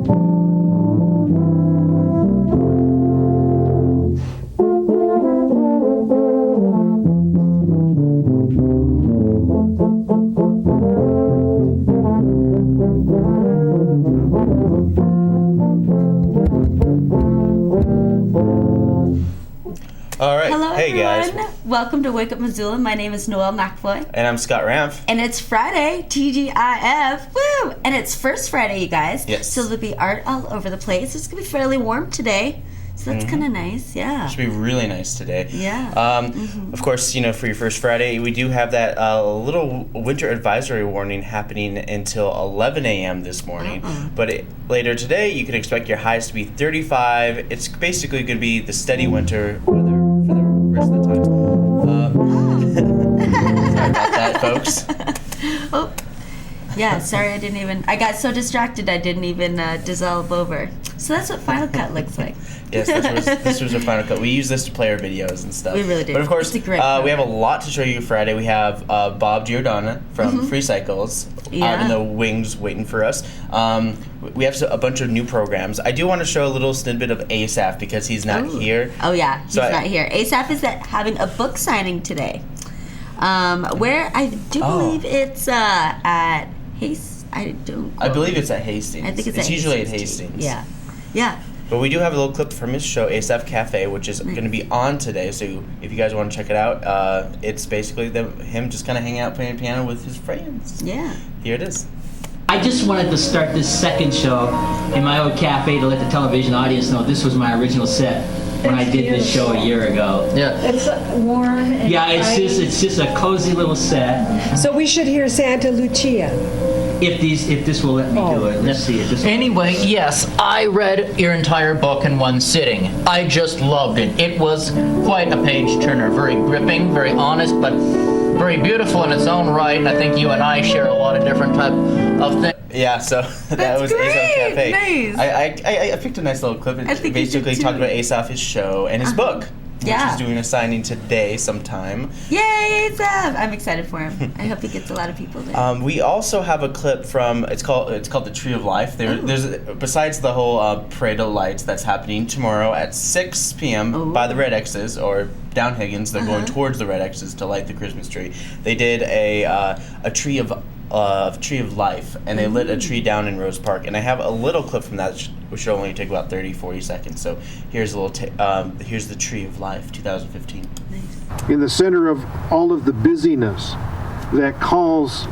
All right. Hello, hey everyone. Guys. Welcome to Wake Up Missoula. My name is Noelle McFloy. And I'm Scott Ramf. And it's Friday, TGIF. Woo! And it's First Friday, you guys. Yes. So there'll be art all over the place. It's going to be fairly warm today. So that's kind of nice, yeah. It should be really nice today. Yeah. Of course, for your First Friday, we do have that little winter advisory warning happening until 11 a.m. this morning. But later today, you can expect your highs to be 35. It's basically going to be the steady winter weather for the rest of the time. Sorry about that, folks. Oh. Yeah, sorry, I got so distracted I didn't even dissolve over. So that's what Final Cut looks like. Yes, this was our Final Cut. We use this to play our videos and stuff. We really do. But of course, it's a great we have a lot to show you Friday. We have Bob Giordano from Free Cycles out in the wings waiting for us. We have a bunch of new programs. I do want to show a little snippet of Asaph because he's not here. Oh, yeah, he's not here. Asaph is having a book signing today. Where I do believe it's at Hastings. I believe it's at Hastings. I think it's usually at Hastings. Yeah. Yeah. But we do have a little clip from his show, Asaph Cafe, which is going to be on today. So if you guys want to check it out, it's basically him just kind of hanging out playing piano with his friends. Yeah. Here it is. I just wanted to start this second show in my old cafe to let the television audience know this was my original set when I did this show a year ago. Yeah. It's warm. And yeah, it's just a cozy little set. So we should hear Santa Lucia. If this will let me do it. Let's see it. Anyway, yes, I read your entire book in one sitting. I just loved it. It was quite a page turner. Very gripping, very honest, but very beautiful in its own right. And I think you and I share a lot of different type of things. Yeah, so that was great. Asaph Cafe. Nice. I picked a nice little clip. I think basically talking about Asaph, his show, and his book. Yeah. Which is doing a signing today sometime. Yay, Asaph! I'm excited for him. I hope he gets a lot of people there. We also have a clip from it's called the Tree of Life. There's besides the whole parade of lights that's happening tomorrow at 6 p.m. by the Red X's or down Higgins. They're going towards the Red X's to light the Christmas tree. They did a tree of life, and they lit a tree down in Rose Park. And I have a little clip from that, which will only take about 40 seconds. So here's a little. Here's the Tree of Life, 2015. Nice. In the center of all of the busyness that calls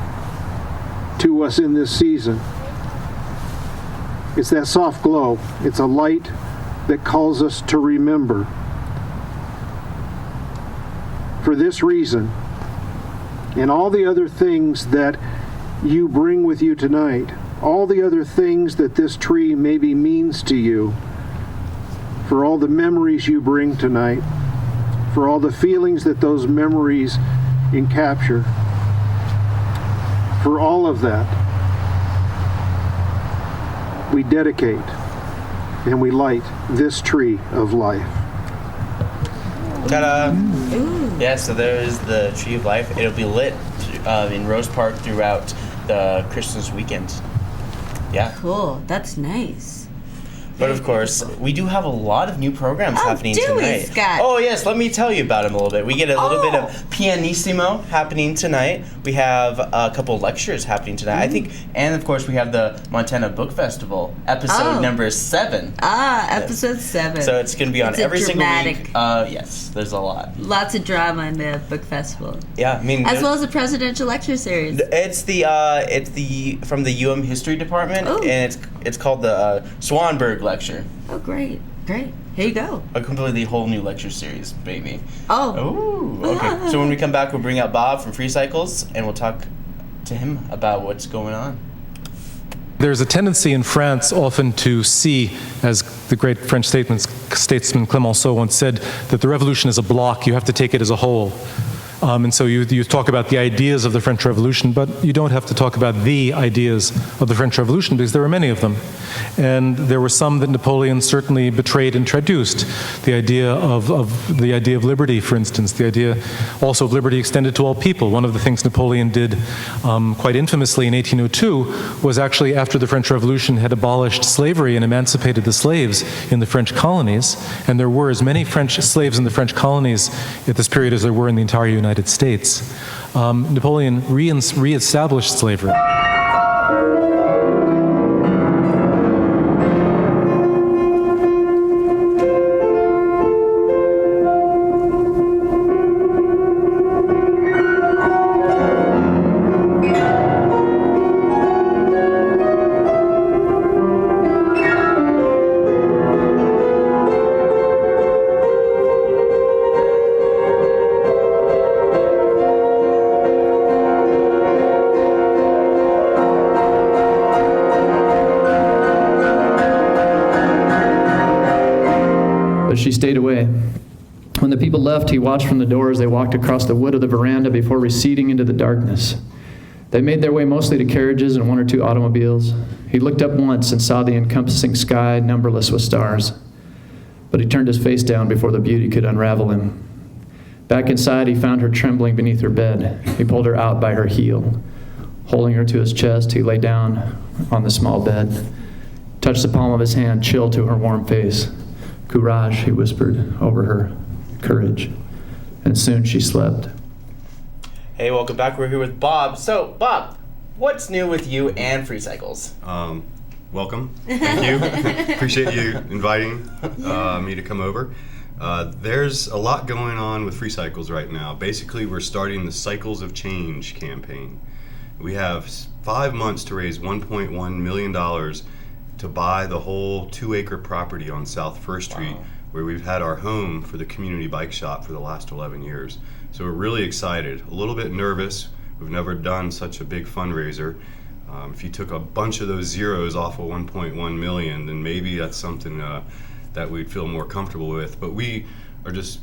to us in this season, it's that soft glow. It's a light that calls us to remember. For this reason, and all the other things that you bring with you tonight, all the other things that this tree maybe means to you, for all the memories you bring tonight, for all the feelings that those memories encapture, for all of that, we dedicate and we light this tree of life. Ta-da! Yeah, so there is the Tree of Life. It'll be lit in Rose Park throughout the Christmas weekend. Yeah. Cool. That's nice. But of course, we do have a lot of new programs happening tonight. Scott? Oh yes, let me tell you about them a little bit. We get a little bit of pianissimo happening tonight. We have a couple lectures happening tonight. I think, and of course, we have the Montana Book Festival episode number 7. Episode 7. So it's going to be on every single dramatic. week. Yes, there's a lot. Lots of drama in the book festival. Yeah, I mean, as well as a presidential lecture series. It's the from the UM History Department, and it's called the Swanberg Lecture. Oh, great. Here you go. A completely whole new lecture series, baby. Oh. Okay. So when we come back, we'll bring out Bob from Free Cycles, and we'll talk to him about what's going on. There's a tendency in France often to see, as the great French statesman Clemenceau once said, that the revolution is a block. You have to take it as a whole. And so you talk about the ideas of the French Revolution, but you don't have to talk about the ideas of the French Revolution because there were many of them. And there were some that Napoleon certainly betrayed and traduced. The idea of liberty, for instance, the idea also of liberty extended to all people. One of the things Napoleon did quite infamously in 1802 was actually after the French Revolution had abolished slavery and emancipated the slaves in the French colonies, and there were as many French slaves in the French colonies at this period as there were in the entire United States. Napoleon re-established slavery. She stayed away. When the people left, he watched from the door as they walked across the wood of the veranda before receding into the darkness. They made their way mostly to carriages and one or two automobiles. He looked up once and saw the encompassing sky numberless with stars. But he turned his face down before the beauty could unravel him. Back inside, he found her trembling beneath her bed. He pulled her out by her heel. Holding her to his chest, he lay down on the small bed, touched the palm of his hand, chilled to her warm face. Courage, he whispered over her, courage. And soon she slept. Hey, welcome back. We're here with Bob. So, Bob, what's new with you and Free Cycles? Welcome. Thank you. Appreciate you inviting me to come over. There's a lot going on with Free Cycles right now. Basically, we're starting the Cycles of Change campaign. We have 5 months to raise $1.1 million to buy the whole 2-acre property on South First Street, where we've had our home for the community bike shop for the last 11 years. So we're really excited, a little bit nervous. We've never done such a big fundraiser. If you took a bunch of those zeros off of 1.1 million, then maybe that's something that we'd feel more comfortable with. But we are just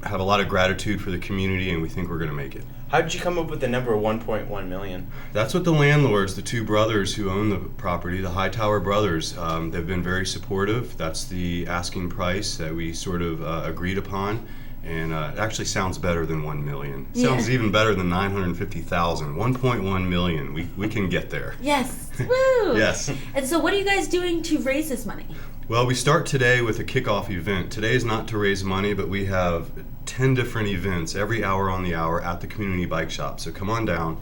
have a lot of gratitude for the community, and we think we're going to make it. How did you come up with the number 1.1 million? That's what the landlords, the two brothers who own the property, the Hightower brothers, they've been very supportive. That's the asking price that we sort of agreed upon. And it actually sounds better than 1 million. It sounds even better than 950,000. 1.1 million. We can get there. Yes. Woo! Yes. And so what are you guys doing to raise this money? Well, we start today with a kickoff event. Today is not to raise money, but we have 10 different events every hour on the hour at the community bike shop. So come on down.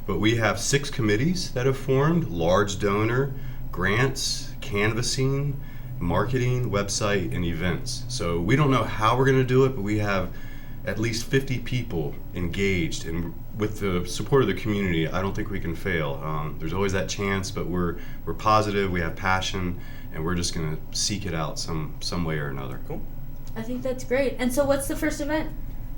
But we have 6 committees that have formed: large donor, grants, canvassing, marketing, website, and events. So we don't know how we're going to do it, but we have at least 50 people engaged, and with the support of the community, I don't think we can fail. There's always that chance, but we're positive, we have passion, and we're just going to seek it out some way or another. Cool. I think that's great. And so what's the first event?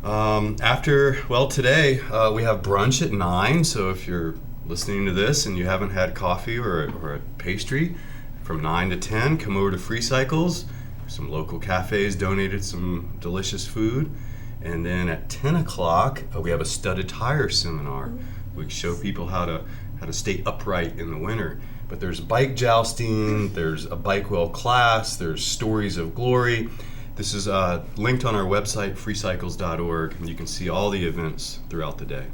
Today we have brunch at 9, so if you're listening to this and you haven't had coffee or a pastry, from 9 to 10, come over to Free Cycles. Some local cafes donated some delicious food. And then at 10 o'clock, we have a studded tire seminar. We show people how to stay upright in the winter. But there's bike jousting, there's a bike wheel class, there's stories of glory. This is linked on our website, freecycles.org, and you can see all the events throughout the day.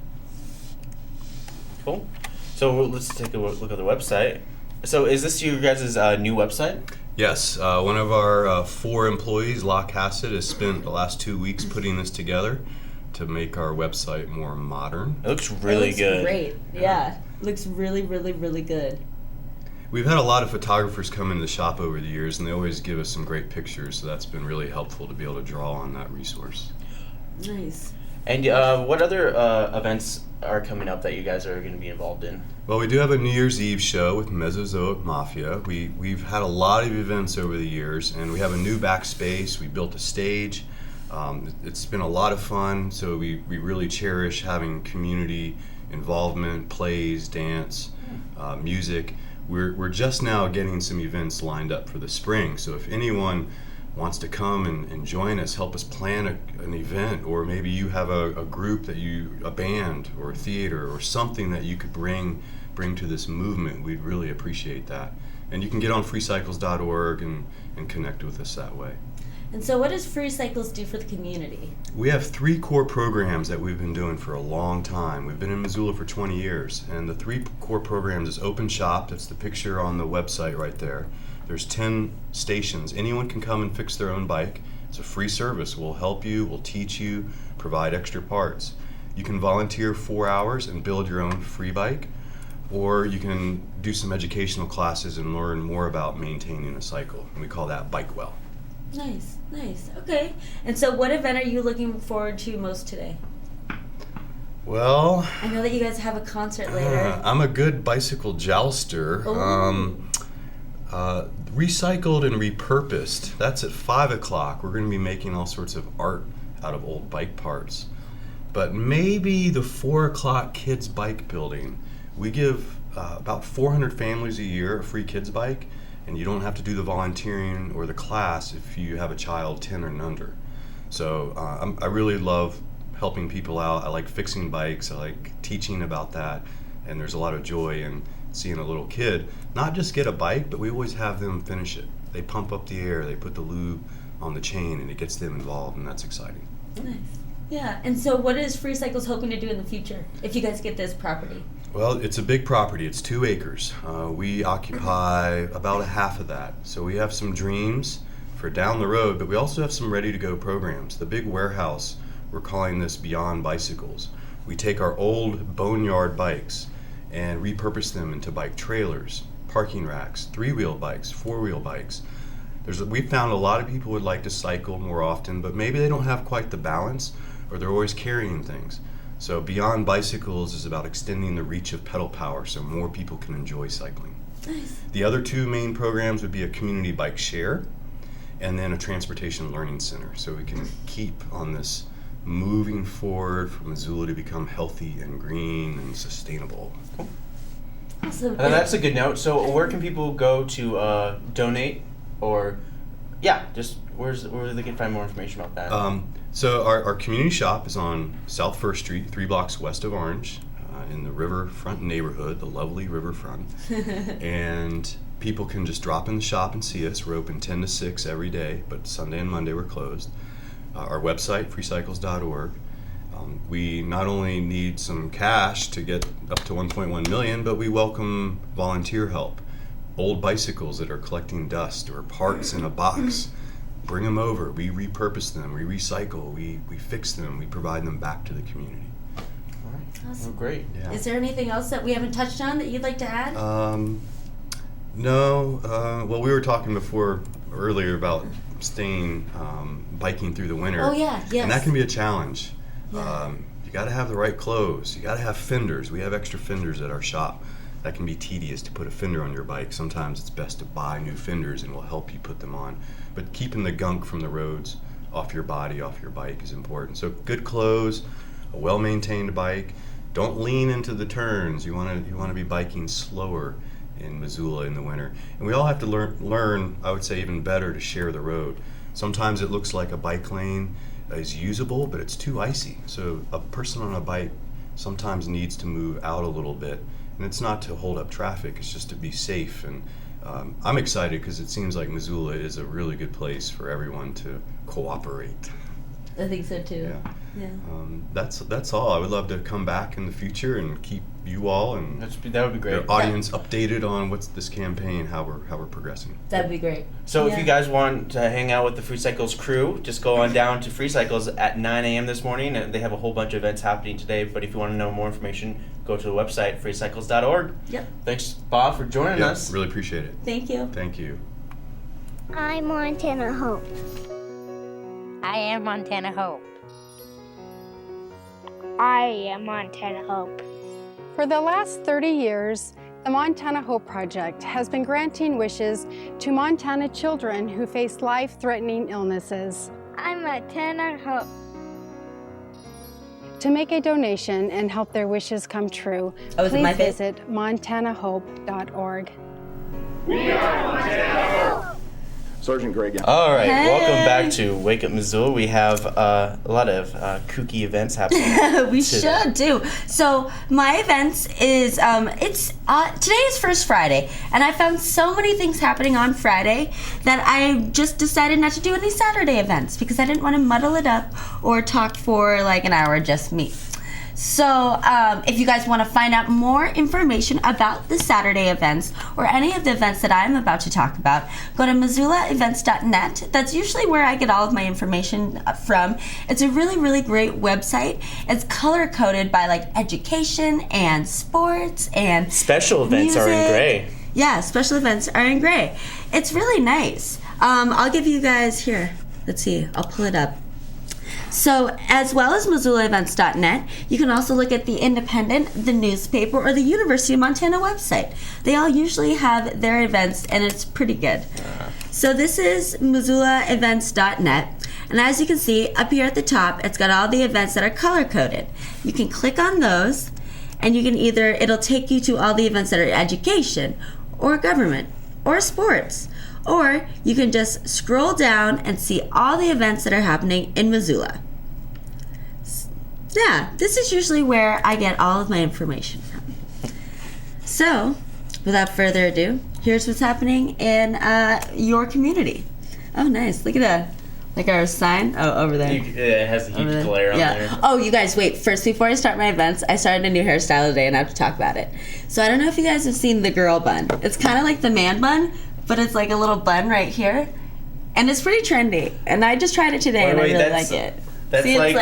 Cool. So let's take a look at the website. So is this your guys' new website? Yes. One of our 4 employees, Locke Hassett, has spent the last 2 weeks putting this together to make our website more modern. It looks really good. Great. Yeah. Looks really, really, really good. We've had a lot of photographers come into the shop over the years, and they always give us some great pictures, so that's been really helpful to be able to draw on that resource. Nice. And what other events are coming up that you guys are going to be involved in? Well, we do have a New Year's Eve show with Mesozoic Mafia. We've had a lot of events over the years, and we have a new backspace. We built a stage. It's been a lot of fun, so we really cherish having community involvement, plays, dance, music. We're just now getting some events lined up for the spring, so if anyone wants to come and join us, help us plan an event, or maybe you have a group a band or a theater or something that you could bring to this movement, we'd really appreciate that. And you can get on freecycles.org and connect with us that way. And so what does Free Cycles do for the community? We have 3 core programs that we've been doing for a long time. We've been in Missoula for 20 years, and the 3 core programs is Open Shop, that's the picture on the website right there. There's 10 stations. Anyone can come and fix their own bike. It's a free service. We'll help you, we'll teach you, provide extra parts. You can volunteer 4 hours and build your own free bike, or you can do some educational classes and learn more about maintaining a cycle. And we call that Bike Well. Nice. Okay. And so what event are you looking forward to most today? Well, I know that you guys have a concert later. I'm a good bicycle jouster. Recycled and repurposed. That's at 5 o'clock. We're going to be making all sorts of art out of old bike parts. But maybe the 4 o'clock kids bike building. We give about 400 families a year a free kids bike, and you don't have to do the volunteering or the class if you have a child 10 and under. So I really love helping people out. I like fixing bikes. I like teaching about that, and there's a lot of joy in seeing a little kid not just get a bike, but we always have them finish it. They pump up the air, they put the lube on the chain, and it gets them involved, and that's exciting. Nice. Yeah, and so what is Free Cycles hoping to do in the future if you guys get this property? Well, it's a big property. It's 2 acres. We occupy about a half of that. So we have some dreams for down the road, but we also have some ready-to-go programs. The big warehouse, we're calling this Beyond Bicycles. We take our old boneyard bikes and repurpose them into bike trailers, parking racks, 3-wheel bikes, 4-wheel bikes. We found a lot of people would like to cycle more often, but maybe they don't have quite the balance, or they're always carrying things. So Beyond Bicycles is about extending the reach of pedal power so more people can enjoy cycling. Nice. The other 2 main programs would be a community bike share and then a transportation learning center, so we can keep on this moving forward for Missoula to become healthy and green and sustainable. Awesome. And that's a good note. So where can people go to donate, or just where they can find more information about that? So our community shop is on South 1st Street, 3 blocks west of Orange, in the riverfront neighborhood, the lovely riverfront. And people can just drop in the shop and see us. We're open 10 to 6 every day, but Sunday and Monday we're closed. Our website, freecycles.org. We not only need some cash to get up to 1.1 million, but we welcome volunteer help. Old bicycles that are collecting dust or parts in a box. Bring them over. We repurpose them. We recycle. We fix them. We provide them back to the community. All right. Awesome. Well, great. Yeah. Is there anything else that we haven't touched on that you'd like to add? No. Well, we were talking earlier about staying biking through the winter. Oh yeah, yes. And that can be a challenge. Yeah. You got to have the right clothes. You got to have fenders. We have extra fenders at our shop. That can be tedious to put a fender on your bike. Sometimes it's best to buy new fenders, and we'll help you put them on. But keeping the gunk from the roads off your body, off your bike is important. So good clothes, a well-maintained bike. Don't lean into the turns. You want to be biking slower in Missoula in the winter. And we all have to learn, I would say even better, to share the road. Sometimes it looks like a bike lane is usable, but it's too icy. So a person on a bike sometimes needs to move out a little bit. And it's not to hold up traffic, it's just to be safe. And I'm excited because it seems like Missoula is a really good place for everyone to cooperate. I think so too. Yeah. That's all. I would love to come back in the future and keep you all and that would be great. Your audience updated on what's this campaign, how we're progressing. That'd be great. So if you guys want to hang out with the Free Cycles crew, just go on down to Free Cycles at 9 a.m. this morning. And they have a whole bunch of events happening today. But if you want to know more information, go to the website, freecycles.org. Yep. Thanks, Bob, for joining us. Really appreciate it. Thank you. Thank you. I'm Montana Hope. I am Montana Hope. I am Montana Hope. For the last 30 years, the Montana Hope Project has been granting wishes to Montana children who face life-threatening illnesses. I'm Montana Hope. To make a donation and help their wishes come true, please visit montanahope.org. We are Montana Hope. Sergeant Greg. All right, Hey. welcome back to Wake Up Missoula. We have a lot of kooky events happening. We today. should do. So my events is today is First Friday, and I found so many things happening on Friday that I just decided not to do any Saturday events because I didn't want to muddle it up or talk for like an hour just me. So if you guys want to find out more information about the Saturday events or any of the events that I'm about to talk about, go to MissoulaEvents.net. That's usually where I get all of my information from. It's a really, really great website. It's color-coded by like education and sports and Special events are in music. gray. Yeah, special events are in gray. It's really nice. I'll give you guys here. Let's see. I'll pull it up. So, as well as MissoulaEvents.net, you can also look at the Independent, the newspaper, or the University of Montana website. They all usually have their events, and it's pretty good. So this is MissoulaEvents.net, and as you can see, up here at the top, it's got all the events that are color-coded. You can click on those, and you can it'll take you to all the events that are education, or government, or sports. Or you can just scroll down and see all the events that are happening in Missoula. Yeah, this is usually where I get all of my information from. So, without further ado, here's what's happening in your community. Oh, nice. Look at that. Like our sign. Oh, over there. It has a huge glare on there. Oh, you guys, wait. First, before I start my events, I started a new hairstyle today, and I have to talk about it. So I don't know if you guys have seen the girl bun. It's kind of like the man bun, but it's like a little bun right here, and it's pretty trendy. And I just tried it today, and I really like it. That's See, like,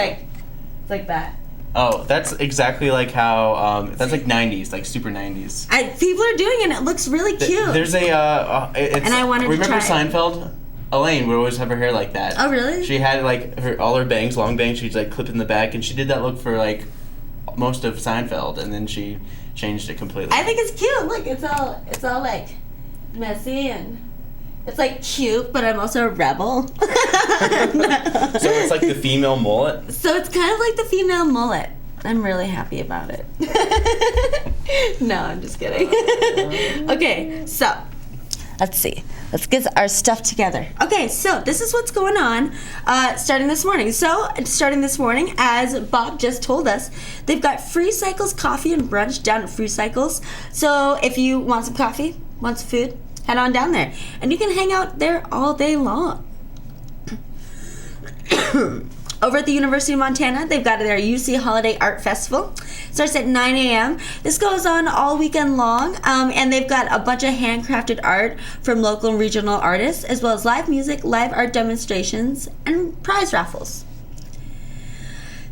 it's like that. Oh, that's exactly like how that's like 90s, like super 90s. People are doing it. And it looks really cute. There's a and I wanted to remember try it. Seinfeld? Elaine would always have her hair like that. Oh, really? She had like all her bangs, long bangs. She'd like clip in the back, and she did that look for like most of Seinfeld, and then she changed it completely. I think it's cute. Look, it's all like messy and it's like cute, but I'm also a rebel. So it's like the female mullet? So it's kind of like the female mullet. I'm really happy about it. No, I'm just kidding. Okay, so let's see. Let's get our stuff together. Okay, so this is what's going on starting this morning. So starting this morning, as Bob just told us, they've got Free Cycles coffee and brunch down at Free Cycles. So if you want some coffee, want some food, head on down there. And you can hang out there all day long. Over at the University of Montana, they've got their UC Holiday Art Festival. Starts at 9 a.m. This goes on all weekend long, and they've got a bunch of handcrafted art from local and regional artists, as well as live music, live art demonstrations, and prize raffles.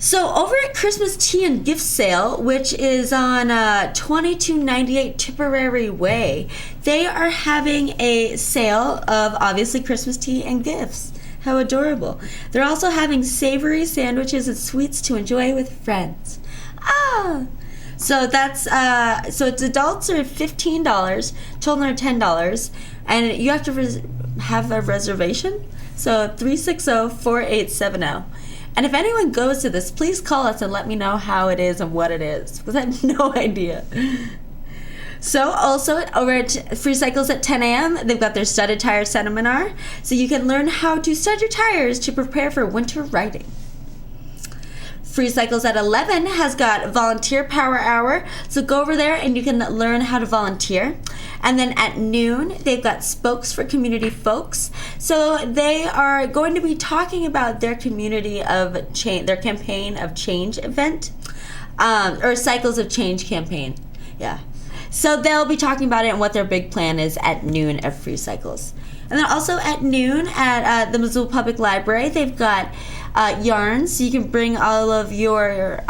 So over at Christmas Tea and Gift Sale, which is on 2298 Tipperary Way, they are having a sale of obviously Christmas tea and gifts. How adorable. They're also having savory sandwiches and sweets to enjoy with friends. Ah! So that's so it's adults are $15, children are $10, and you have to have a reservation. So 360-4870. And if anyone goes to this, please call us and let me know how it is and what it is, because I have no idea. So also over at Free Cycles at 10 a.m., they've got their studded tire seminar, so you can learn how to stud your tires to prepare for winter riding. Free Cycles at 11 has got Volunteer Power Hour, so go over there and you can learn how to volunteer. And then at noon, they've got Spokes for Community Folks. So they are going to be talking about their community of change, their campaign of change event, or Cycles of Change campaign. Yeah. So they'll be talking about it and what their big plan is at noon at Free Cycles. And then also at noon at the Missoula Public Library, they've got yarns. So you can bring all of your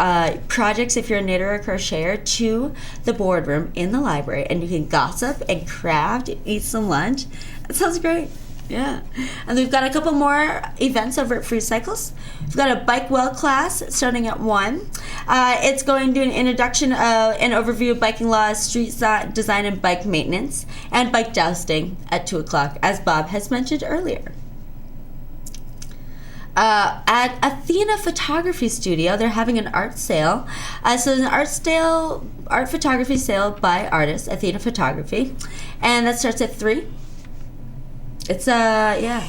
projects, if you're a knitter or crocheter, to the boardroom in the library. And you can gossip and craft and eat some lunch. That sounds great. Yeah. And we've got a couple more events over at Free Cycles. We've got a Bike Well class starting at 1. It's going to do an introduction of an overview of biking laws, street design, and bike maintenance, and bike jousting at 2 o'clock, as Bob has mentioned earlier. At Athena Photography Studio, they're having an art sale. So an art photography sale by artists, Athena Photography, and that starts at 3. It's yeah.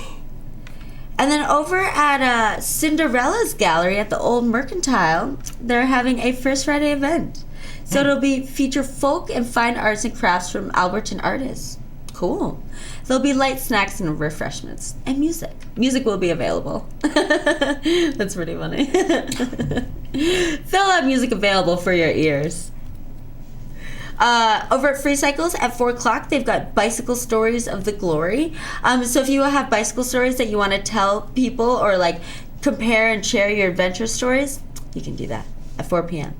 And then over at Cinderella's Gallery at the Old Mercantile, they're having a First Friday event. So it'll be feature folk and fine arts and crafts from Alberton artists. Cool. There'll be light snacks and refreshments. And music. Music will be available. That's pretty funny. They'll have music available for your ears. Over at Free Cycles at 4 o'clock, they've got Bicycle Stories of the Glory. So if you have bicycle stories that you want to tell people or like compare and share your adventure stories, you can do that at 4 p.m.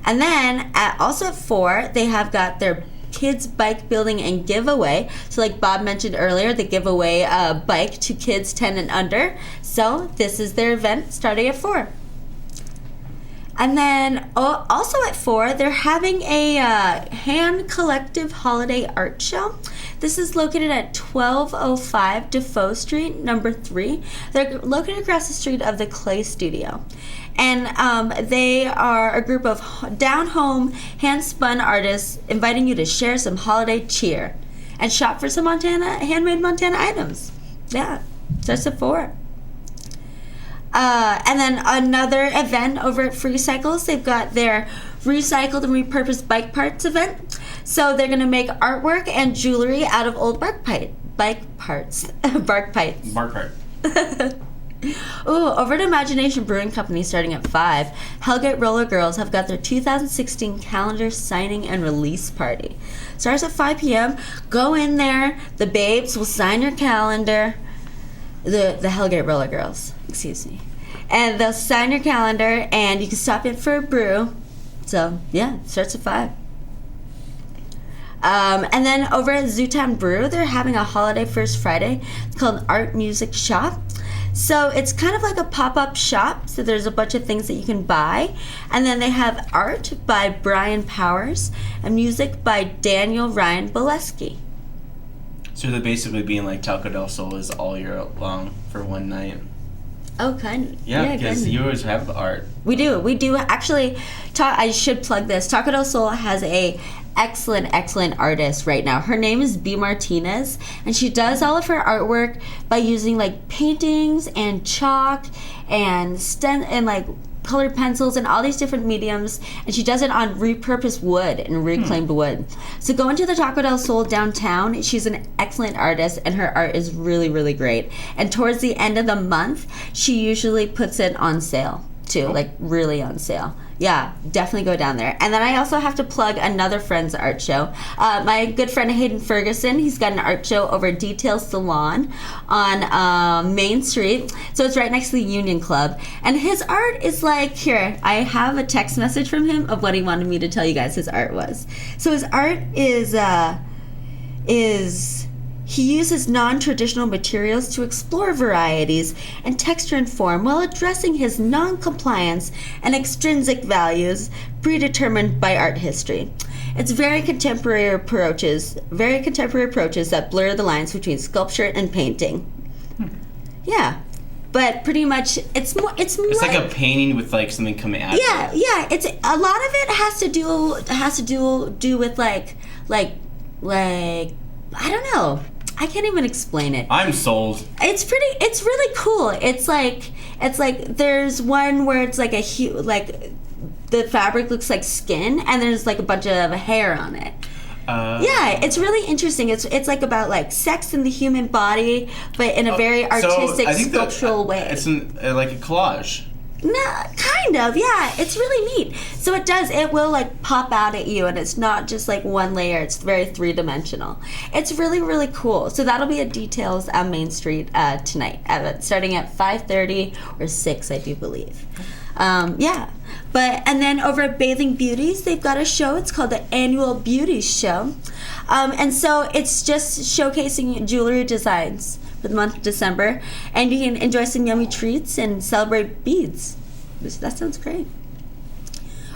And then also at 4, they have got their kids bike building and giveaway. So like Bob mentioned earlier, they give away a bike to kids 10 and under. So this is their event starting at 4. And then also at 4, they're having a hand collective holiday art show. This is located at 1205 Defoe Street, number 3. They're located across the street of the Clay Studio. And they are a group of down-home, hand-spun artists inviting you to share some holiday cheer and shop for some handmade Montana items. Yeah, starts at 4. And then another event over at Free Cycles, they've got their recycled and repurposed bike parts event. So they're going to make artwork and jewelry out of old bark parts. Bark pipes. Bark part. Ooh, over at Imagination Brewing Company starting at 5, Hellgate Roller Girls have got their 2016 calendar signing and release party. Starts at 5 p.m. Go in there. The babes will sign your calendar. The Hellgate Roller Girls, excuse me. And they'll sign your calendar, and you can stop in for a brew. So, yeah, it starts at 5. And then over at Zootown Brew, they're having a holiday First Friday. It's called an Art Music Shop. So it's kind of like a pop-up shop. So there's a bunch of things that you can buy. And then they have art by Brian Powers and music by Daniel Ryan Boleski. So they're basically being like Taco del Sol is all year long for one night. Oh, kind of. Yeah, because you always have art. We do. Actually, I should plug this. Taco del Sol has a excellent artist right now. Her name is B. Martinez, and she does all of her artwork by using like paintings and chalk and like colored pencils and all these different mediums, and she does it on repurposed wood and reclaimed wood. So go into the Taco del Sol downtown. She's an excellent artist, and her art is really great. And towards the end of the month, she usually puts it on sale too, like really on sale. Yeah, definitely go down there. And then I also have to plug another friend's art show. My good friend Hayden Ferguson, he's got an art show over at Detail Salon on Main Street. So it's right next to the Union Club. And his art is like, here, I have a text message from him of what he wanted me to tell you guys his art was. So his art is he uses non-traditional materials to explore varieties and texture and form while addressing his non-compliance and extrinsic values predetermined by art history. It's very contemporary approaches that blur the lines between sculpture and painting. Yeah. But pretty much it's like a painting with like something coming out. Yeah, it's a lot of it has to do with like I don't know. I can't even explain it. I'm sold. It's really cool. It's like there's one where it's like like the fabric looks like skin, and there's like a bunch of hair on it. Yeah, it's really interesting. It's like about like sex in the human body, but in a very artistic, sculptural way. It's like a collage. No, kind of, yeah. It's really neat. So it will like pop out at you, and it's not just like one layer. It's very three-dimensional. It's really cool. So that'll be at Details on Main Street tonight, starting at 5:30 or 6, I do believe. Yeah. And then over at Bathing Beauties, they've got a show. It's called the Annual Beauties Show. And so it's just showcasing jewelry designs for the month of December, and you can enjoy some yummy treats and celebrate beads. That sounds great.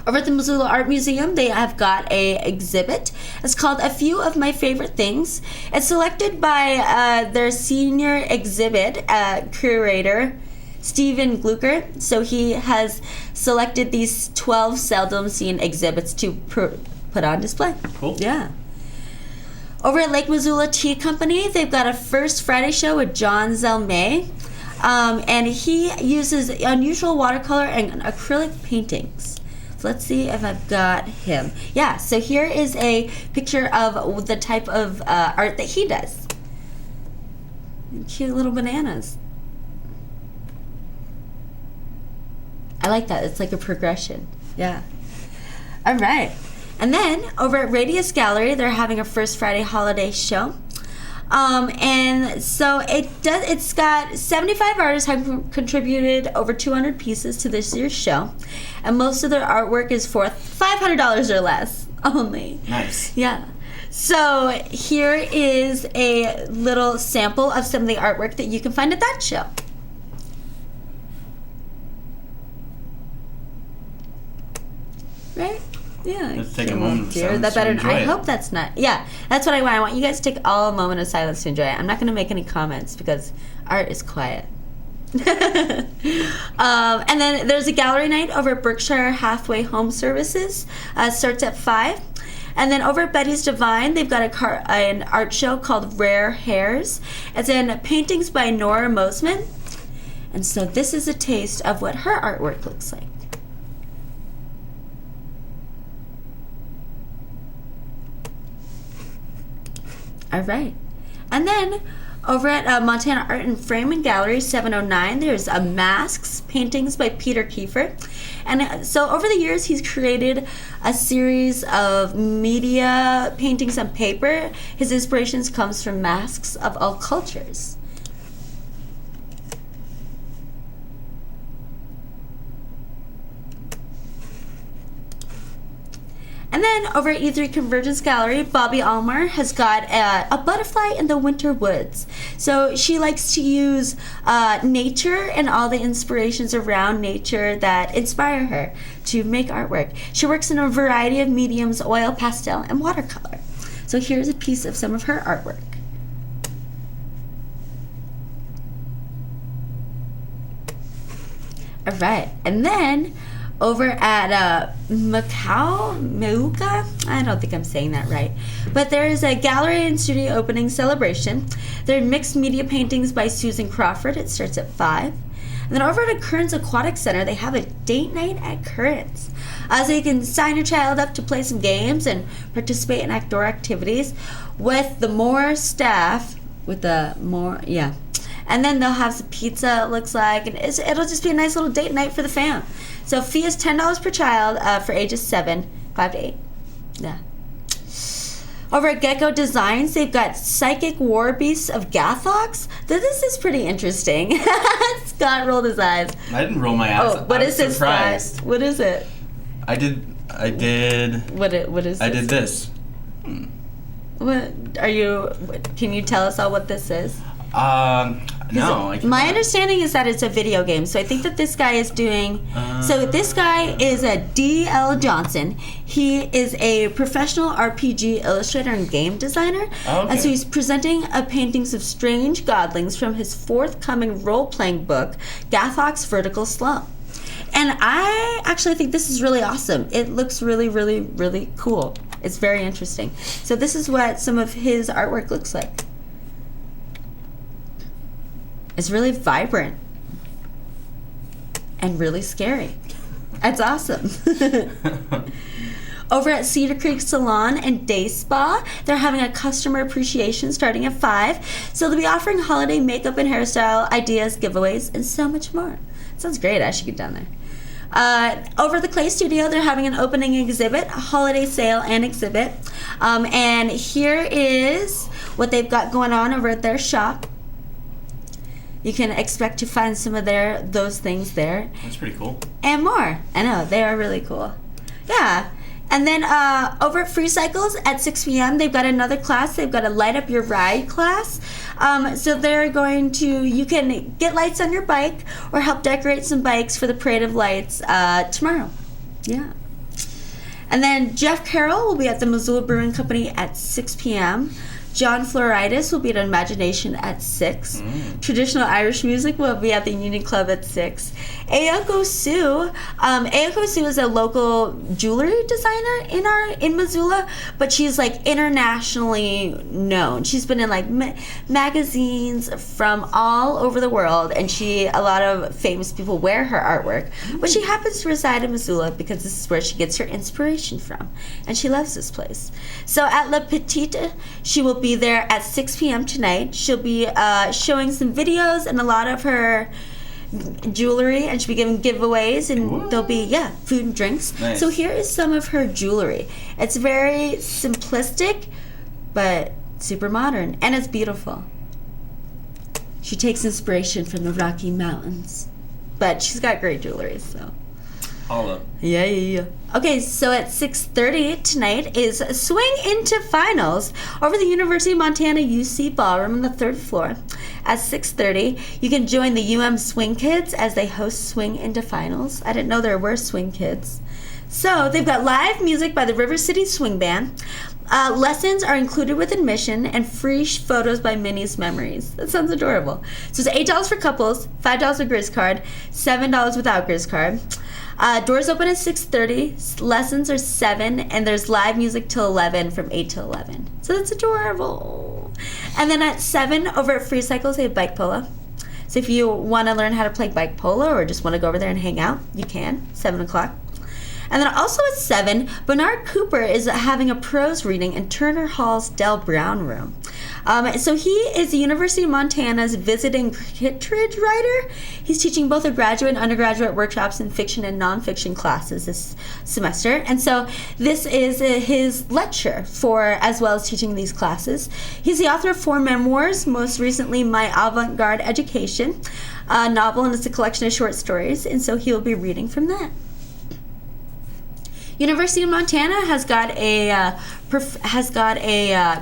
Over at the Missoula Art Museum, they have got a exhibit. It's called A Few of My Favorite Things. It's selected by their senior exhibit curator, Stephen Glucker. So he has selected these 12 seldom seen exhibits to put on display. Cool. Yeah. Over at Lake Missoula Tea Company, they've got a First Friday show with John Zelmay. And he uses unusual watercolor and acrylic paintings. So let's see if I've got him. Yeah, so here is a picture of the type of art that he does. Cute little bananas. I like that. It's like a progression. Yeah. All right. And then over at Radius Gallery, they're having a First Friday holiday show. And so it's got 75 artists have contributed over 200 pieces to this year's show. And most of their artwork is for $500 or less only. Nice. Yeah. So here is a little sample of some of the artwork that you can find at that show. Right? Yeah. Let's take a moment of silence that better. to enjoy I it. hope that's not. Yeah, that's what I want. I want you guys to take all a moment of silence to enjoy it. I'm not going to make any comments because art is quiet. And then there's a gallery night over at Berkshire Hathaway Home Services. Starts at 5. And then over at Betty's Divine, they've got an art show called Rare Hairs. It's in paintings by Nora Mosman. And so this is a taste of what her artwork looks like. All right. And then over at Montana Art and Framing Gallery 709, there's masks, paintings by Peter Kiefer. And so over the years, he's created a series of media paintings on paper. His inspirations comes from masks of all cultures. And then over at E3 Convergence Gallery, Bobby Almer has got a butterfly in the winter woods. So she likes to use nature and all the inspirations around nature that inspire her to make artwork. She works in a variety of mediums, oil, pastel, and watercolor. So here's a piece of some of her artwork. All right, and then over at Mauka, I don't think I'm saying that right, but there is a gallery and studio opening celebration. There are mixed media paintings by Susan Crawford. It starts at 5. And then over at Currents Aquatic Center, they have a date night at Currents. So you can sign your child up to play some games and participate in outdoor activities with the more staff, and then they'll have some pizza, it looks like, and it'll just be a nice little date night for the fam. So fee is $10 per child for ages 5 to 8. Yeah. Over at Gecko Designs, they've got Psychic War Beasts of Gathox. This is pretty interesting. Scott rolled his eyes. I didn't roll my eyes. Oh, what is it, Scott? What is it? I did. What is this? I did this. What are you? Can you tell us all what this is? No. My understanding is that it's a video game. So I think that this guy is doing. So this guy is a D.L. Johnson. He is a professional RPG illustrator and game designer. Okay. And so he's presenting paintings of strange godlings from his forthcoming role-playing book, Gathox Vertical Slump. And I actually think this is really awesome. It looks really, really, really cool. It's very interesting. So this is what some of his artwork looks like. It's really vibrant and really scary. That's awesome. Over at Cedar Creek Salon and Day Spa, they're having a customer appreciation starting at 5. So they'll be offering holiday makeup and hairstyle ideas, giveaways, and so much more. Sounds great. I should get down there. Over at the Clay Studio, they're having an opening exhibit, a holiday sale and exhibit. And here is what they've got going on over at their shop. You can expect to find some of those things there. That's pretty cool. And more. I know, they are really cool. Yeah. And then over at Free Cycles at 6 p.m., they've got another class. They've got a Light Up Your Ride class. So they're going to, you can get lights on your bike or help decorate some bikes for the Parade of Lights tomorrow. Yeah. And then Jeff Carroll will be at the Missoula Brewing Company at 6 p.m. John Floritis will be at Imagination at 6. Traditional Irish music will be at the Union Club at 6. Ayako Sue is a local jewelry designer in Missoula, but she's like internationally known. She's been in like magazines from all over the world, and a lot of famous people wear her artwork. But she happens to reside in Missoula because this is where she gets her inspiration from, and she loves this place. So at La Petite, she will be there at 6 p.m. tonight. She'll be showing some videos and a lot of her jewelry, and she'll be giving giveaways, and there'll be food and drinks. Nice. So here is some of her jewelry. It's very simplistic but super modern, and it's beautiful. She takes inspiration from the Rocky Mountains, but she's got great jewelry, so Holla. yeah. Okay, so at 6:30 tonight is Swing Into Finals over the University of Montana UC Ballroom on the 3rd floor. At 6:30, you can join the UM Swing Kids as they host Swing Into Finals. I didn't know there were swing kids. So they've got live music by the River City Swing Band. Lessons are included with admission, and free photos by Minnie's Memories. That sounds adorable. So it's $8 for couples, $5 with Grizz card, $7 without Grizz card. Doors open at 6:30. Lessons are 7, and there's live music till 11 from 8 to 11. So that's adorable. And then at 7 over at Free Cycles, they have bike polo. So if you want to learn how to play bike polo or just want to go over there and hang out, you can. 7 o'clock. And then also at 7, Bernard Cooper is having a prose reading in Turner Hall's Del Brown room. So he is the University of Montana's visiting Kittredge writer. He's teaching both a graduate and undergraduate workshops in fiction and nonfiction classes this semester. And so this is his lecture as well as teaching these classes. He's the author of 4 memoirs, most recently My Avant-Garde Education, a novel, and it's a collection of short stories. And so he will be reading from that. University of Montana has got a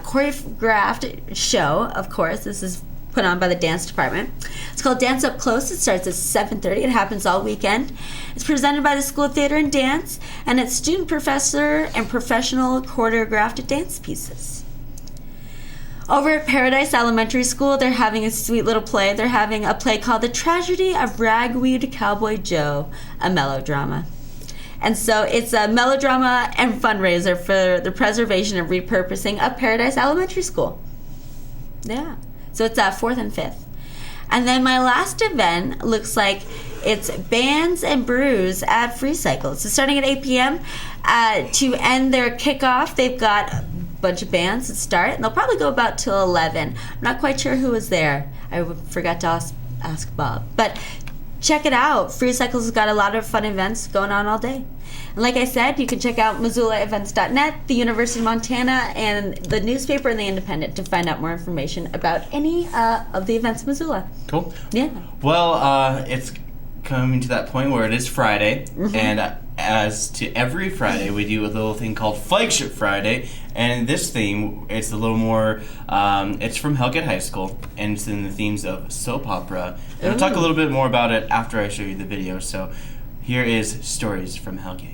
choreographed show. Of course, this is put on by the dance department. It's called Dance Up Close. It starts at 7:30. It happens all weekend. It's presented by the School of Theater and Dance, and it's student, professor, and professional choreographed dance pieces. Over at Paradise Elementary School, they're having a sweet little play. They're having a play called The Tragedy of Ragweed Cowboy Joe, a melodrama. And so it's a melodrama and fundraiser for the preservation and repurposing of Paradise Elementary School. Yeah. So it's 4th and 5th. And then my last event looks like it's Bands and Brews at Free Cycle. So starting at 8 p.m. To end their kickoff, they've got a bunch of bands that start, and they'll probably go about till 11. I'm not quite sure who was there. I forgot to ask Bob. But check it out. Free Cycles has got a lot of fun events going on all day. And like I said, you can check out MissoulaEvents.net, the University of Montana, and the newspaper and the Independent to find out more information about any of the events in Missoula. Cool. Yeah. Well, it's coming to that point where it is Friday, and as to every Friday, we do a little thing called Flagship Friday, and this theme, it's a little more, it's from Hellgate High School, and it's in the themes of soap opera. And I'll talk a little bit more about it after I show you the video, so here is Stories from Hellgate.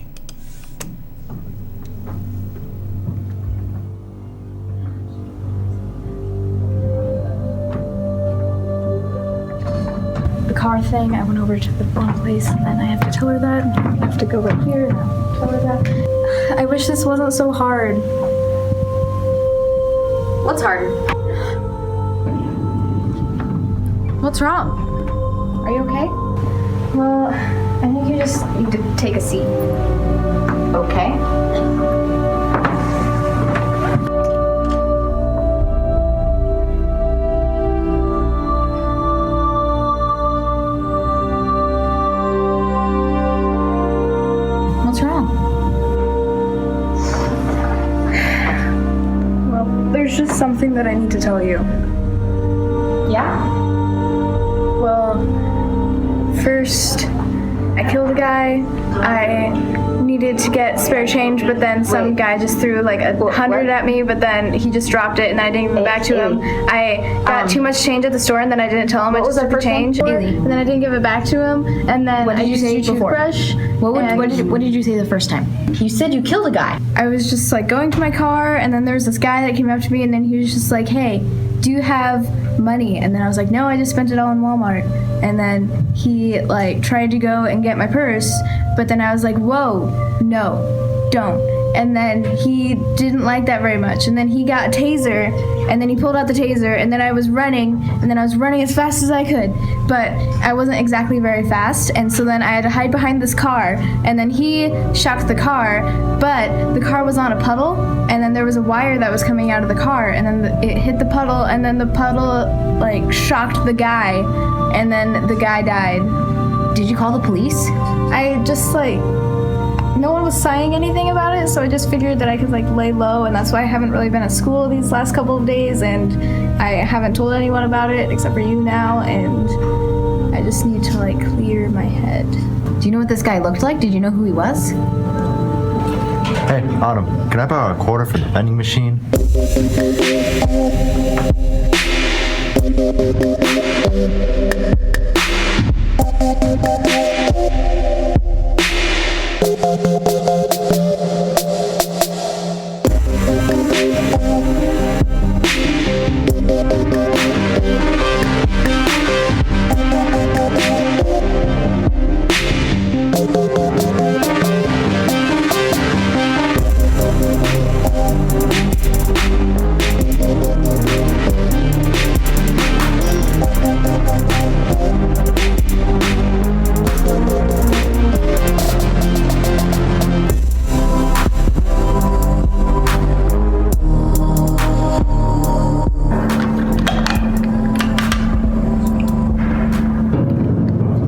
The car thing, I went over to the wrong place, and then I have to tell her that, and I have to go right here, and I have to tell her that. I wish this wasn't so hard. What's hard? What's wrong? Are you okay? Well, I think you just need to take a seat. Okay. What's wrong? Well, there's just something that I need to tell you. Yeah? Well, first, I killed a guy. I needed to get spare change, but then some guy just threw like 100 at me, but then he just dropped it and I didn't give it back to him. I got too much change at the store and then I didn't tell him. I just took the change and then I didn't give it back to him. And then what did you say before? What did you say the first time? You said you killed a guy. I was just like going to my car, and then there was this guy that came up to me, and then he was just like, "Hey, do you have money?" And then I was like, "No, I just spent it all in Walmart." And then he like tried to go and get my purse, but then I was like, "Whoa, no, don't." And then he didn't like that very much. And then he got a taser, and then he pulled out the taser, and then I was running, and then I was running as fast as I could, but I wasn't exactly very fast, and so then I had to hide behind this car, and then he shocked the car, but the car was on a puddle, and then there was a wire that was coming out of the car, and then it hit the puddle, and then the puddle like shocked the guy, and then the guy died. Did you call the police? I just like, no one was saying anything about it, so I just figured that I could like lay low, and that's why I haven't really been at school these last couple of days, and I haven't told anyone about it except for you now, and I just need to like clear my head. Do you know what this guy looked like? Did you know who he was? Hey, Autumn, can I borrow a quarter for the vending machine?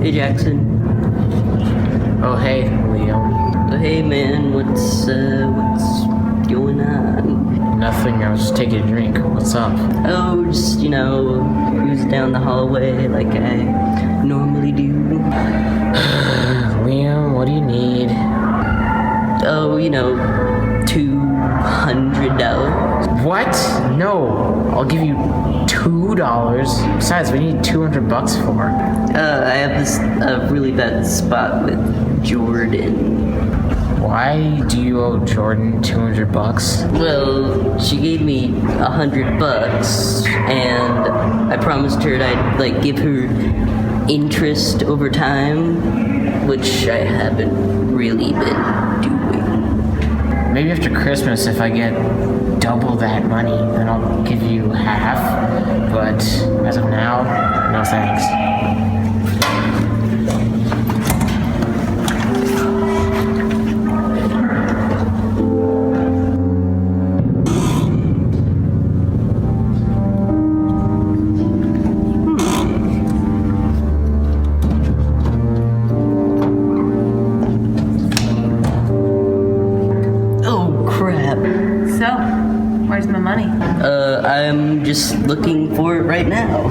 Hey Jackson. Oh hey, Liam. Oh hey man, what's going on? Nothing, I was just taking a drink. What's up? Oh, just, cruise down the hallway like I normally do. Liam, what do you need? Oh, $200. What? No, I'll give you $2. Besides, we need $200 for. I have this really bad spot with Jordan. Why do you owe Jordan $200? Well, she gave me $100, and I promised her I'd give her interest over time, which I haven't really been doing. Maybe after Christmas, if I get double that money, then I'll give you half. But as of now, no thanks. I'm just looking for it right now.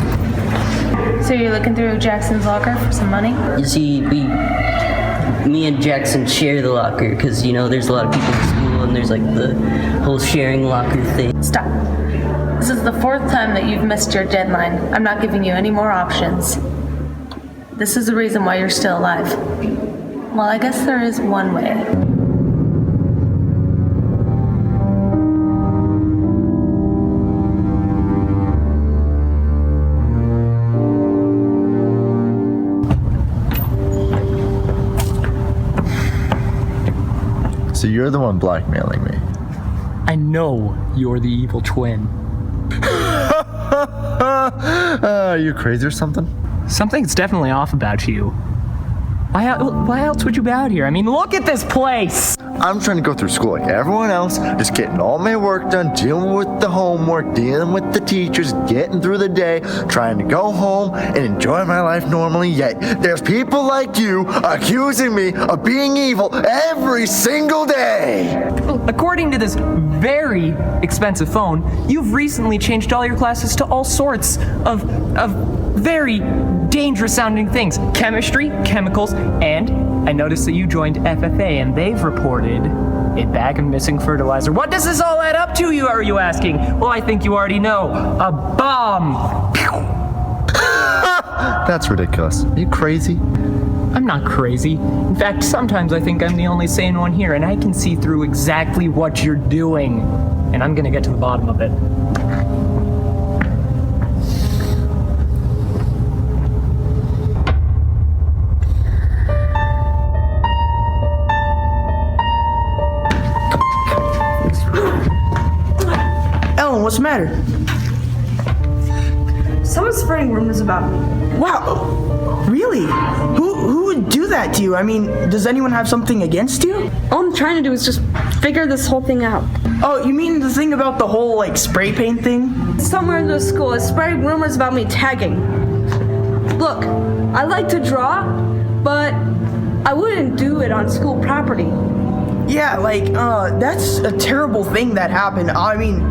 So you're looking through Jackson's locker for some money? You see, me and Jackson share the locker because, there's a lot of people in school and there's the whole sharing locker thing. Stop. This is the 4th time that you've missed your deadline. I'm not giving you any more options. This is the reason why you're still alive. Well, I guess there is one way. So you're the one blackmailing me. I know you're the evil twin. Are you crazy or something? Something's definitely off about you. Why else would you be out here? I mean, look at this place! I'm trying to go through school like everyone else, just getting all my work done, dealing with the homework, dealing with the teachers, getting through the day, trying to go home and enjoy my life normally, yet there's people like you accusing me of being evil every single day! According to this very expensive phone, you've recently changed all your classes to all sorts of very dangerous sounding things. Chemistry, chemicals, and I noticed that you joined FFA and they've reported a bag of missing fertilizer. What does this all add up to, are you asking? Well, I think you already know. A bomb! That's ridiculous. Are you crazy? I'm not crazy. In fact, sometimes I think I'm the only sane one here, and I can see through exactly what you're doing. And I'm gonna get to the bottom of it. Ellen, what's the matter? Someone's spreading rumors about me. Wow, really? Who would do that to you? I mean, does anyone have something against you? All I'm trying to do is just figure this whole thing out. Oh, you mean the thing about the whole, like, spray paint thing? Somewhere in the school is spreading rumors about me tagging. Look, I like to draw, but I wouldn't do it on school property. Yeah, like, that's a terrible thing that happened. I mean,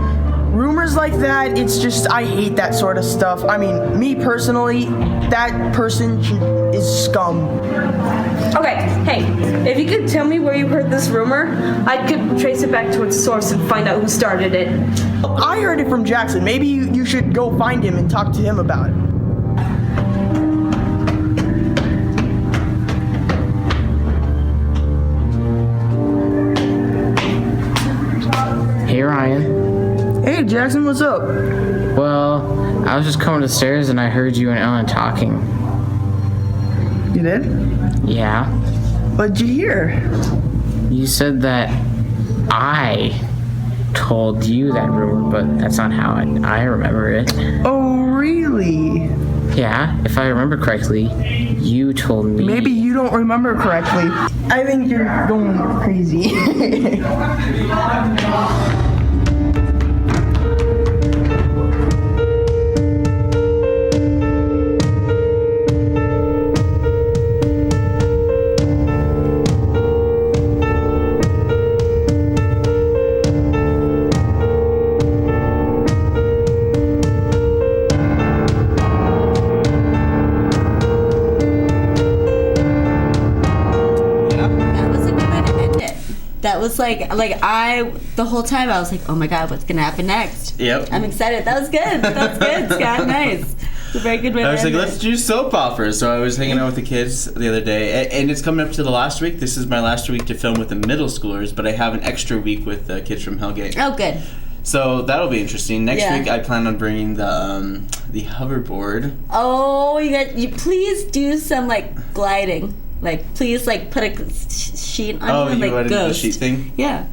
rumors like that, it's just, I hate that sort of stuff. I mean, me personally, that person is scum. Okay, hey, if you could tell me where you heard this rumor, I could trace it back to its source and find out who started it. I heard it from Jackson. Maybe you should go find him and talk to him about it. Hey, Ryan. Hey, Jackson, what's up? Well, I was just coming upstairs and I heard you and Ellen talking. You did? Yeah. What'd you hear? You said that I told you that rumor, but that's not how I remember it. Oh, really? Yeah, if I remember correctly, you told me. Maybe you don't remember correctly. I think you're going crazy. That was the whole time I was like, oh my God, what's gonna happen next? Yep. I'm excited. That was good. That was good, Scott. Nice. It's a very good way to I was like, end let's it. do soap operas. So I was hanging out with the kids the other day, and it's coming up to the last week. This is my last week to film with the middle schoolers, but I have an extra week with the kids from Hellgate. Oh, good. So that'll be interesting. Next Yeah. week, I plan on bringing the hoverboard. Oh, you please do some gliding. Please put a sheet on Oh, you you want to do the Ghost. sheet thing? Yeah.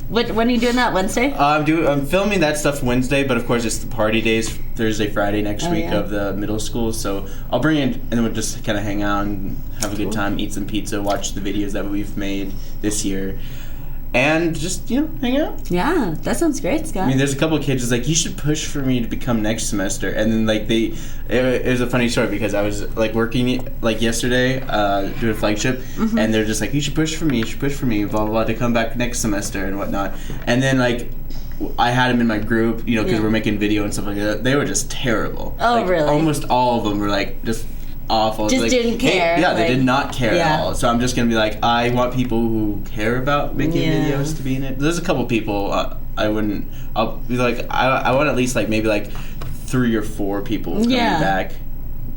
When are you doing that? Wednesday? I'm filming that stuff Wednesday, but of course it's the party days, Thursday, Friday next week yeah. of the middle school. So I'll bring it, and then we'll just kind of hang out and have a good time, eat some pizza, watch the videos that we've made this year, and just hang out. Yeah, that sounds great, Scott. I mean, there's a couple of kids who's like, you should push for me to become next semester, and then it was a funny story because I was working yesterday doing Flagship, and they're just like, you should push for me, blah blah blah, to come back next semester and whatnot, and then I had them in my group, because we're making video and stuff like that. They were just terrible. Oh, really? Almost all of them were just awful. Just didn't care. They did not care Yeah. at all. So I'm just gonna be I want people who care about making videos to be in it. There's a couple people I'll be I want at least maybe 3 or 4 people coming back.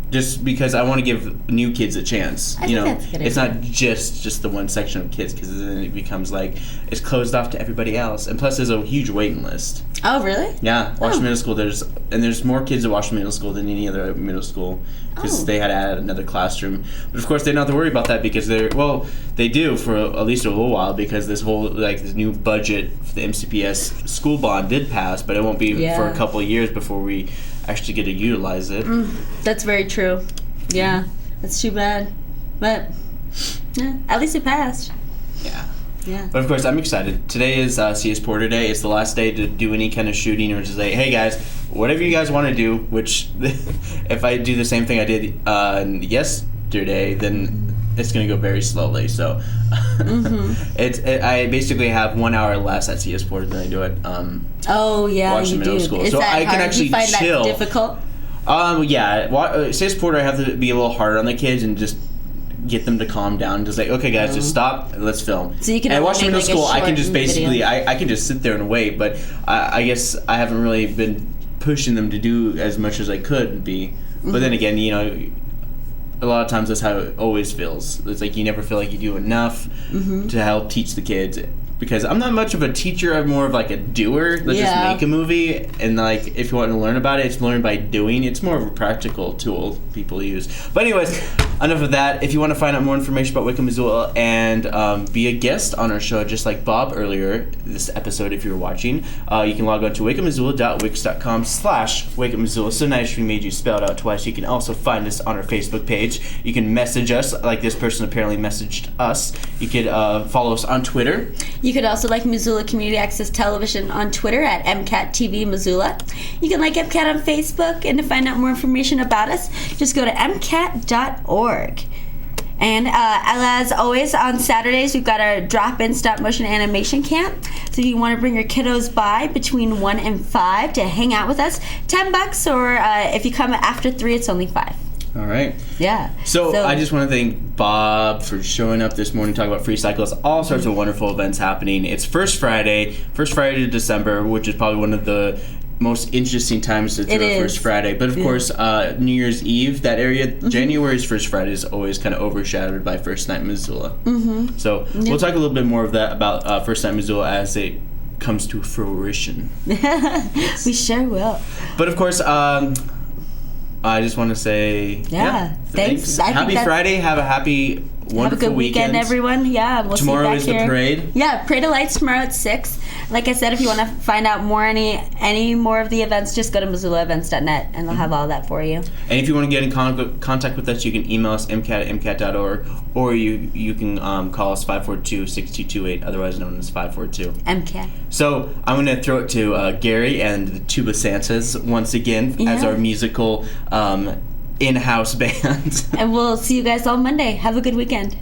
Just because I want to give new kids a chance. I think that's a good it's idea. not just the one section of kids, because then it becomes it's closed off to everybody else. And plus, there's a huge waiting list. Oh, really? Yeah, Washington Middle School. There's more kids at Washington Middle School than any other middle school, because they had to add another classroom. But of course, they don't have to worry about that because they do for at least a little while, because this whole this new budget for the MCPS school bond did pass, but it won't be for a couple of years before we actually get to utilize it. That's very true. Yeah, that's too bad, but at least it passed. Yeah. But of course, I'm excited. Today is CS Porter Day. It's the last day to do any kind of shooting or to say, hey guys, whatever you guys want to do, which if I do the same thing I did yesterday, then it's going to go very slowly. So I basically have 1 hour less at CS Porter than I do at Washington Middle School. Is so that I can hard? actually Do you find chill. that difficult? Say supporter, I have to be a little harder on the kids and just get them to calm down. Just like, okay, guys, just stop. Let's film. So you can. And watch make, middle like, school. I can just basically, video. I can just sit there and wait. But I guess I haven't really been pushing them to do as much as I could be. But then again, a lot of times that's how it always feels. It's like you never feel like you do enough to help teach the kids. Because I'm not much of a teacher, I'm more of like a doer. Let's just make a movie, and like if you want to learn about it, it's learned by doing. It's more of a practical tool people use. But anyways, enough of that. If you want to find out more information about Wake Up Missoula and be a guest on our show, just like Bob earlier this episode, if you're watching, you can log on to wakeupmissoula.wix.com/Wake Up Missoula. So nice we made you spell it out twice. You can also find us on our Facebook page. You can message us, like this person apparently messaged us. You could follow us on Twitter. You could also like Missoula Community Access Television on Twitter at MCAT-TV Missoula. You can like MCAT on Facebook, and to find out more information about us, just go to mcat.org. And as always, on Saturdays, we've got our drop-in stop-motion animation camp. So if you want to bring your kiddos by between 1 and 5 to hang out with us, $10, or if you come after 3, it's only $5. All right. Yeah. So I just want to thank Bob for showing up this morning, talking about free cycles. All sorts of wonderful events happening. It's first Friday of December, which is probably one of the most interesting times to throw First Friday. But of course, New Year's Eve, that area, January's First Friday is always kind of overshadowed by First Night Missoula. So we'll talk a little bit more of that about First Night Missoula as it comes to fruition. We sure will. But of course, I just want to say, thanks. Happy Friday. Have a happy, wonderful Have a good weekend, everyone. Yeah, we'll tomorrow see you back is the parade. Yeah, Parade of Lights tomorrow at 6. Like I said, if you want to find out more any more of the events, just go to MissoulaEvents.net, and they'll have all that for you. And if you want to get in contact with us, you can email us mcat@mcat.org, or you can call us 542-6228, otherwise known as 542 MCAT. So I'm going to throw it to Gary and the Tuba Santas once again as our musical in-house band. And we'll see you guys all Monday. Have a good weekend.